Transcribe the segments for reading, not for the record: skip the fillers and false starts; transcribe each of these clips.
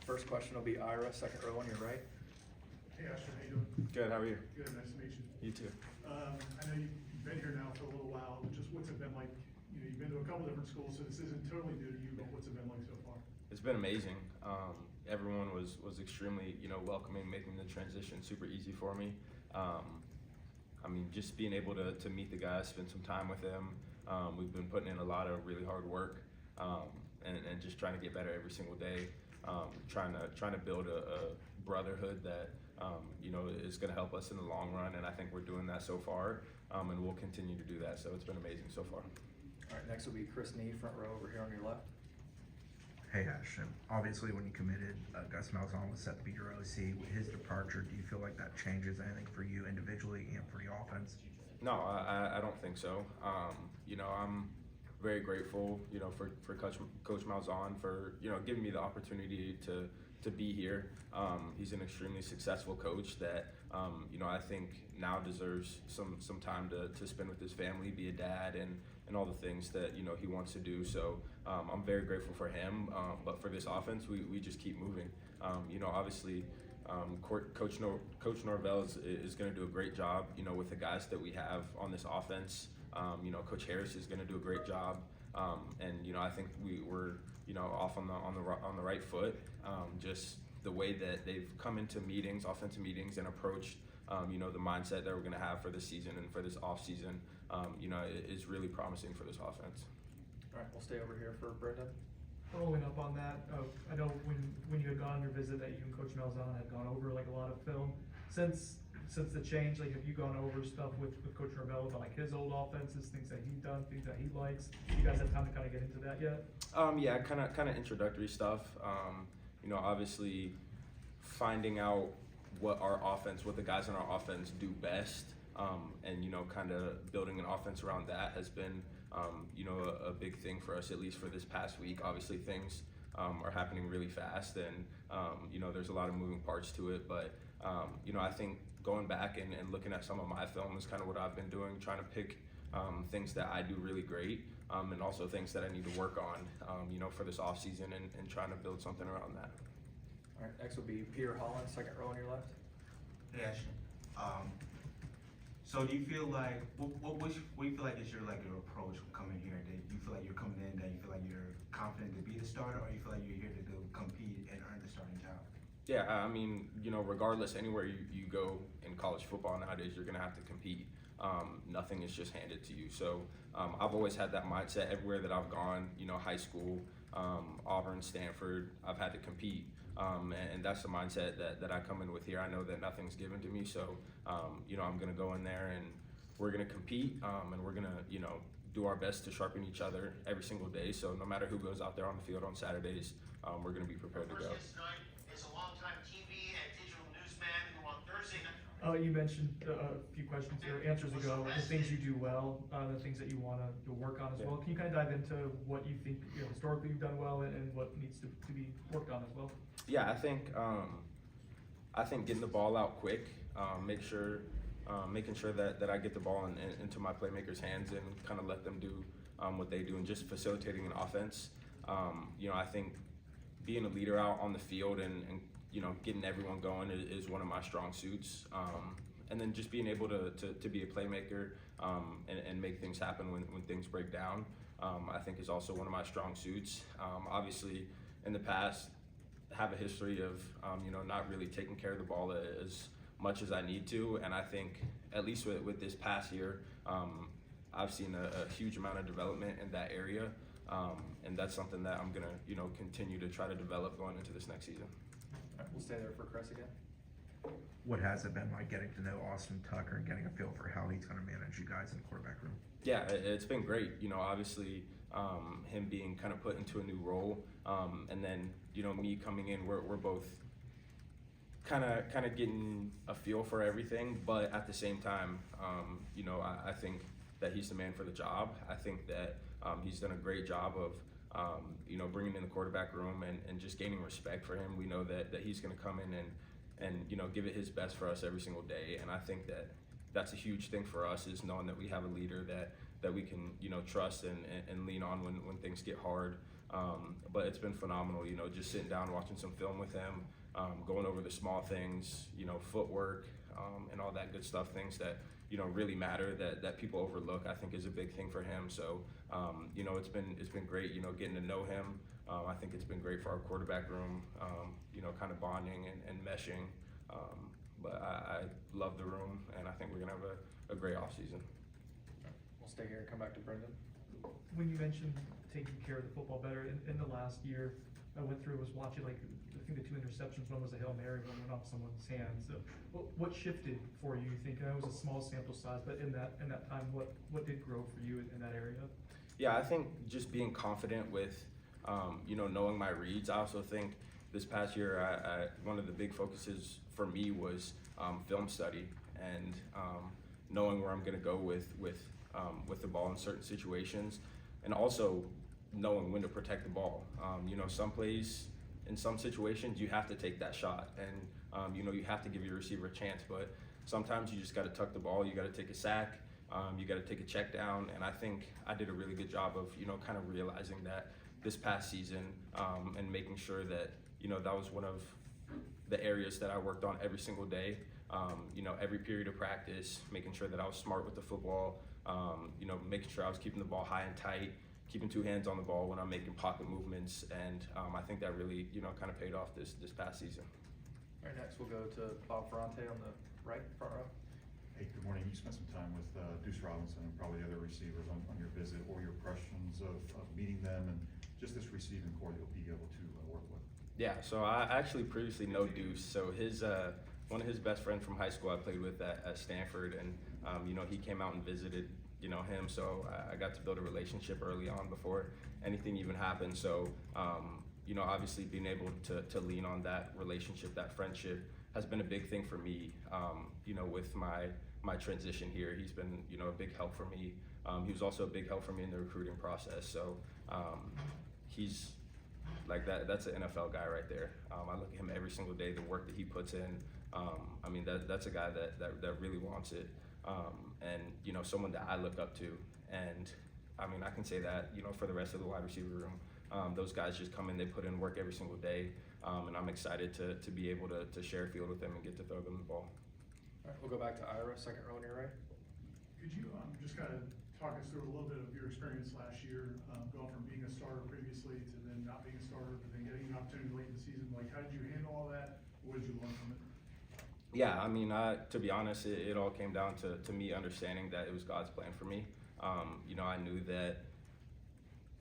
First question will be Ira, second row on your right. Hey Ashton, how you doing? Good, how are you? Good, nice to meet you. You too. I know you've been here now for a little while, but just what's it been like? You know, you've been to a couple different schools, so this isn't totally new to you, but what's it been like so far? It's been amazing. Everyone was extremely, welcoming, making the transition super easy for me. I mean, just being able to meet the guys, spend some time with them. We've been putting in a lot of really hard work, and just trying to get better every single day. Trying to build a brotherhood that is going to help us in the long run, and I think we're doing that so far, and we'll continue to do that. So it's been amazing so far. All right, next will be Chris Nee, front row over here on your left. Hey Ashton, obviously when you committed, Gus Malzahn was set to be your OC. With his departure, do you feel like that changes anything for you individually and for the offense? No, I don't think so. I'm very grateful, for Coach Malzahn for, giving me the opportunity to be here. He's an extremely successful coach that, I think now deserves some time to spend with his family, be a dad, and all the things that, he wants to do. So I'm very grateful for him. But for this offense, we just keep moving. Obviously, Coach Norvell is going to do a great job, with the guys that we have on this offense. Coach Harris is going to do a great job, and I think we're off on the right foot. Just the way that they've come into meetings, offensive meetings, and approached the mindset that we're going to have for this season and for this off season, is really promising for this offense. All right, we'll stay over here for Brendan. Following up on that, I know when you had gone on your visit that you and Coach Malzahn had gone over like a lot of film. Since the change, like have you gone over stuff with Coach Norvell about like his old offenses, things that he's done, things that he likes? You guys have time to kind of get into that yet? Yeah, kind of introductory stuff. Obviously finding out what the guys in our offense do best, and kind of building an offense around that has been a big thing for us, at least for this past week. Obviously things are happening really fast, and there's a lot of moving parts to it, but I think going back and looking at some of my film is kind of what I've been doing, trying to pick things that I do really great, and also things that I need to work on for this off season, and trying to build something around that. All right, next will be Peter Holland, second row on your left. Hey Ashton, so do you feel like, what do you feel like is your approach from coming here? Do you feel like you're coming in, that you feel like you're confident to be the starter, or you feel like you're here to compete and earn the starting job? Yeah, I mean, regardless, anywhere you go in college football nowadays, you're gonna have to compete. Nothing is just handed to you. So I've always had that mindset everywhere that I've gone, high school, Auburn, Stanford, I've had to compete. And that's the mindset that I come in with here. I know that nothing's given to me, so I'm gonna go in there and we're gonna compete, and we're gonna do our best to sharpen each other every single day. So no matter who goes out there on the field on Saturdays, we're gonna be prepared to go. First guest tonight is a longtime TV and digital newsman who on Thursday night. You mentioned a few questions or answers ago, the things you do well, the things that you want to work on as well. Can you kind of dive into what you think historically you've done well, and what needs to be worked on as well? Yeah, I think getting the ball out quick, making sure that I get the ball into my playmakers' hands and kind of let them do what they do, and just facilitating an offense. I think being a leader out on the field and getting everyone going is one of my strong suits. And then just being able to be a playmaker, and make things happen when things break down, I think is also one of my strong suits. Obviously, in the past, have a history of not really taking care of the ball as much as I need to, and I think at least with this past year, I've seen a huge amount of development in that area, and that's something that I'm gonna continue to try to develop going into this next season. All right, we'll stay there for Chris again. What has it been like getting to know Austin Tucker and getting a feel for how he's going to manage you guys in the quarterback room? Yeah, it's been great. Obviously, him being kind of put into a new role, and then me coming in, we're both kind of getting a feel for everything. But at the same time, I think that he's the man for the job. I think that he's done a great job of bringing in the quarterback room and just gaining respect for him. We know that he's going to come in and give it his best for us every single day. And I think that that's a huge thing for us, is knowing that we have a leader that we can trust and lean on when things get hard. But it's been phenomenal, you know, just sitting down, watching some film with him, going over the small things, you know, footwork, and all that good stuff, things that, you know, really matter that people overlook, I think is a big thing for him. So, you know, it's been great, you know, getting to know him. I think it's been great for our quarterback room, you know, kind of bonding and meshing. But I love the room, and I think we're gonna have a great offseason. We'll stay here and come back to Brendan. When you mentioned taking care of the football better, in the last year, I went through, was watching, like, I think the 2 interceptions, one was a Hail Mary, one went off someone's hands. So what shifted for you, you think? I know it was a small sample size, but in that time, what did grow for you in that area? Yeah, I think just being confident with, you know, knowing my reads. I also think this past year, one of the big focuses for me was film study and knowing where I'm going to go with the ball in certain situations, and also knowing when to protect the ball. You know, some plays, in some situations, you have to take that shot, and you know, you have to give your receiver a chance. But sometimes you just got to tuck the ball. You got to take a sack. You got to take a check down, and I think I did a really good job of, you know, kind of realizing that this past season, and making sure that, you know, that was one of the areas that I worked on every single day. You know, every period of practice, making sure that I was smart with the football, you know, making sure I was keeping the ball high and tight, keeping 2 hands on the ball when I'm making pocket movements, and I think that really, you know, kind of paid off this past season. All right, next we'll go to Bob Ferrante on the right, front row. Hey, good morning. You spent some time with Deuce Robinson and probably other receivers on your visit. What were your impressions of meeting them and just this receiving core that you'll be able to work with? Yeah, so I actually previously know Deuce. So his one of his best friends from high school I played with at Stanford, and you know, he came out and visited, you know, him. So I got to build a relationship early on before anything even happened. So you know, obviously being able to lean on that relationship, that friendship, has been a big thing for me. You know, with my transition here, he's been, you know, a big help for me. He was also a big help for me in the recruiting process. So he's like that's an NFL guy right there. I look at him every single day, the work that he puts in. I mean, that's a guy that really wants it, and you know, someone that I look up to. And I mean, I can say that, you know, for the rest of the wide receiver room, those guys just come in, they put in work every single day, and I'm excited to be able to share a field with them and get to throw them the ball. All right, we'll go back to Ira, second row on your right. Could you just kind of talk us through a little bit of your experience last year, going from being a starter previously to then not being a starter, but then getting an opportunity late in the season? Like, how did you handle all that? What did you learn from it? Yeah, I mean, to be honest, it all came down to me understanding that it was God's plan for me. You know, I knew that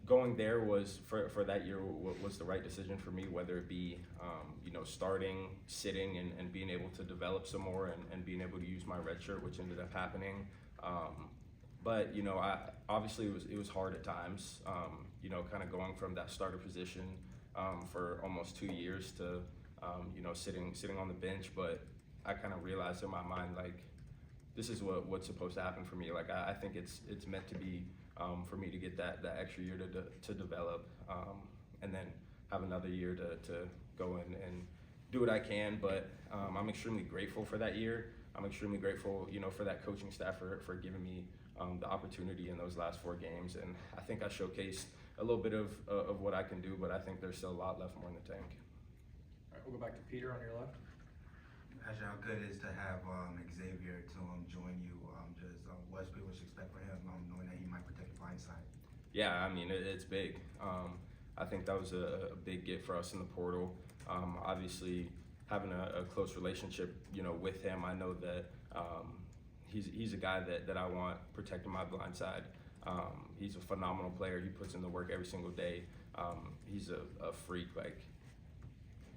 going there was, for that year, was the right decision for me, whether it be, you know, starting, sitting, and being able to develop some more, and being able to use my red shirt, which ended up happening. But, you know, obviously it was hard at times, you know, kind of going from that starter position for almost 2 years to, you know, sitting on the bench. But I kind of realized in my mind, like, this is what's supposed to happen for me. Like, I think it's meant to be for me to get that extra year to develop, and then have another year to go in and do what I can. But I'm extremely grateful for that year. I'm extremely grateful, you know, for that coaching staff for giving me the opportunity in those last 4 games. And I think I showcased a little bit of what I can do, but I think there's still a lot left more in the tank. All right, we'll go back to Peter on your left. Actually, how good it is to have Xavier to join you. Just what people should expect for him, knowing that he might protect the blind side. Yeah, I mean, it's big. I think that was a big get for us in the portal. Obviously, having a close relationship, you know, with him, I know that he's a guy that I want protecting my blind side. He's a phenomenal player. He puts in the work every single day. He's a freak. Like,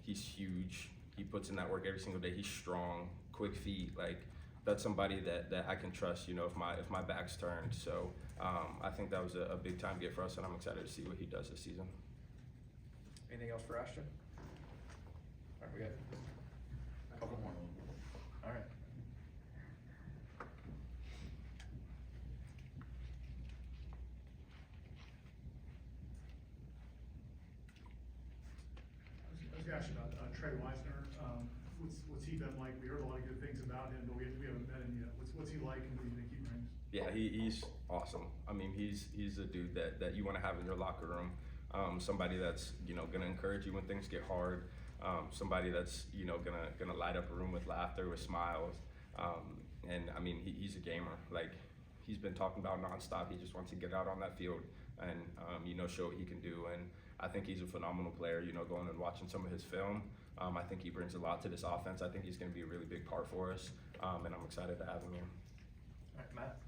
he's huge. He puts in that work every single day. He's strong, quick feet. Like, that's somebody that I can trust, you know, if my back's turned. So I think that was a big time get for us, and I'm excited to see what he does this season. Anything else for Ashton? All right, we got a couple more. All right. I was going to ask you about Trey Weisner. What's he been like? We heard a lot of good things about him, but we haven't met him yet. What's he like, and what do you think he brings? Yeah, he's awesome. I mean, he's a dude that you want to have in your locker room. somebody that's, you know, gonna encourage you when things get hard, somebody that's, you know, gonna light up a room with laughter, with smiles. And I mean, he's a gamer. Like, he's been talking about nonstop. He just wants to get out on that field and, you know, show what he can do. And I think he's a phenomenal player, you know, going and watching some of his film. I think he brings a lot to this offense. I think he's gonna be a really big part for us. And I'm excited to have him here. All right, Matt?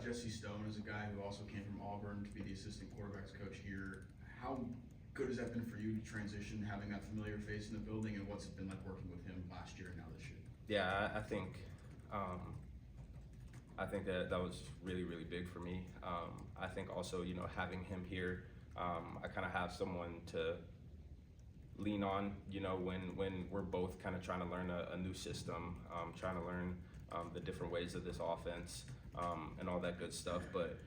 Jesse Stone is a guy who also came from Auburn to be the assistant quarterbacks coach here. How good has that been for you to transition, having that familiar face in the building, and what's it been like working with him last year and now this year? Yeah, I think that was really, really big for me. I think also, you know, having him here, I kind of have someone to lean on, you know, when we're both kind of trying to learn a new system, trying to learn the different ways of this offense, and all that good stuff. But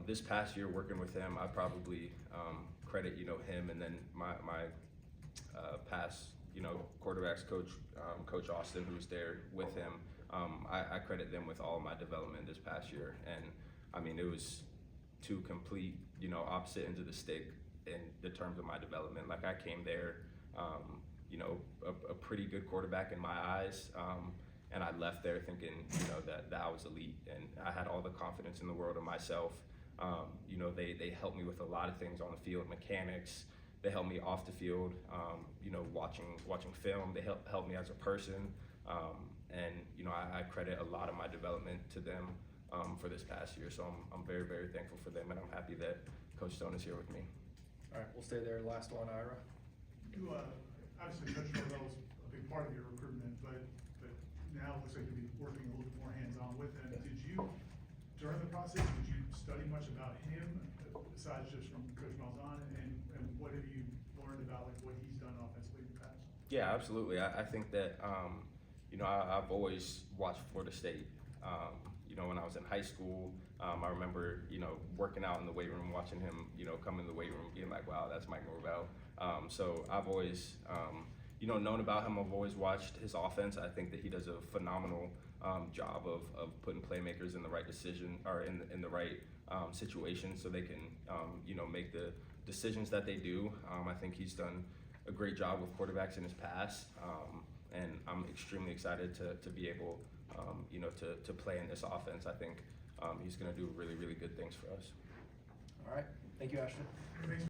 this past year working with him, I probably credit, you know, him and then my past, you know, quarterbacks coach, Coach Austin, who's there with him. I credit them with all of my development this past year. And I mean, it was two complete, you know, opposite ends of the stick in the terms of my development. Like, I came there, you know, a pretty good quarterback in my eyes. And I left there thinking, you know, that I was elite, and I had all the confidence in the world in myself. You know, they helped me with a lot of things on the field, mechanics. They helped me off the field, you know, watching film. They helped me as a person. And, you know, I credit a lot of my development to them for this past year. So I'm very, very thankful for them, and I'm happy that Coach Stone is here with me. All right, we'll stay there. Last one, Ira. You, obviously, Coach Norvell is a big part of your recruitment, but now it looks like you'll be working a little bit more hands-on with him. Did you, during the process, did you study much about him besides just from Coach Malzahn, and what have you learned about like what he's done offensively in the past? Yeah, absolutely. I think that, you know, I've always watched Florida State. You know, when I was in high school, I remember, you know, working out in the weight room, watching him, you know, come in the weight room, being like, wow, that's Mike Norvell. So I've always, you know, known about him. I've always watched his offense. I think that he does a phenomenal job of putting playmakers in the right decision, or in the right situation, so they can, you know, make the decisions that they do. I think he's done a great job with quarterbacks in his past, and I'm extremely excited to be able, you know, to play in this offense. I think he's going to do really, really good things for us. All right, thank you, Ashton.